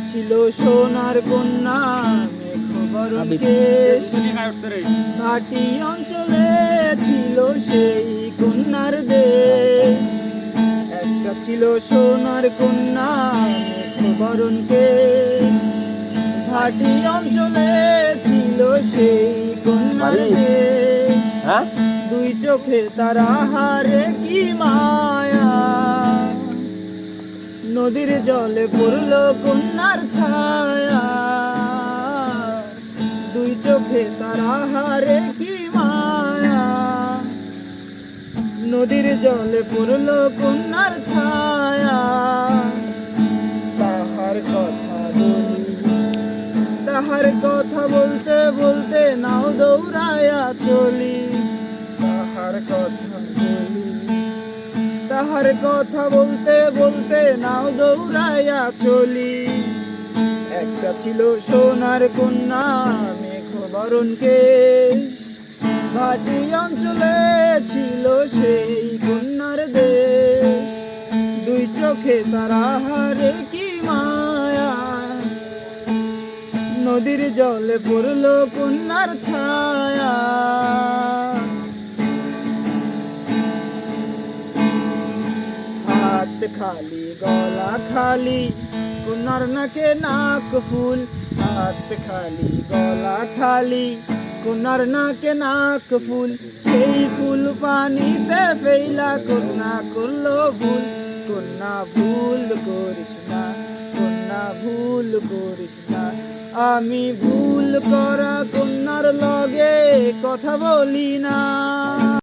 ছিল সোনার কন্যা মেঘবরণ কেশ, ভাটি অঞ্চলে ছিল সেই কন্যার দেশ। একটা ছিল সোনার কন্যা মেঘবরণ কেশ, ভাটি অঞ্চলে ছিল সেই কন্যার দেশ। দুই চোখে তারা হারে কি মায়া, নদীর জলে পড়ল কন্যার ছায়া। দুই চোখে তারা হারে কি মায়া, নদীর জলে পড়ল কন্যার ছায়া। তাহার কথা বলি, তাহার কথা বলতে বলতে নাও দৌড়ায়া চলি। তাহার কথা বলি, তাহার কথা বলতে বলতে নাও দৌড়াইয়া চলি। একটা ছিল সোনার কন্যা মেঘবরণ কেশ, ভাটি অঞ্চলে ছিল সেই কন্যার দেশ। দুই চোখে তারা হারে কি মায়া, নদীর জলে পড়ল কন্যার ছায়া। হাত খালি গলা খালি কন্যার নাকে নাক ফুল, হাত খালি গলা খালি কন্যার নাকে নাক ফুল। সেই ফুল পানিতে ফেলা কন্যা করলো ভুল। কন্যা ভুল করিস না, কন্যা ভুল করিস না। আমি ভুল করা কন্যার লগে কথা বলি না।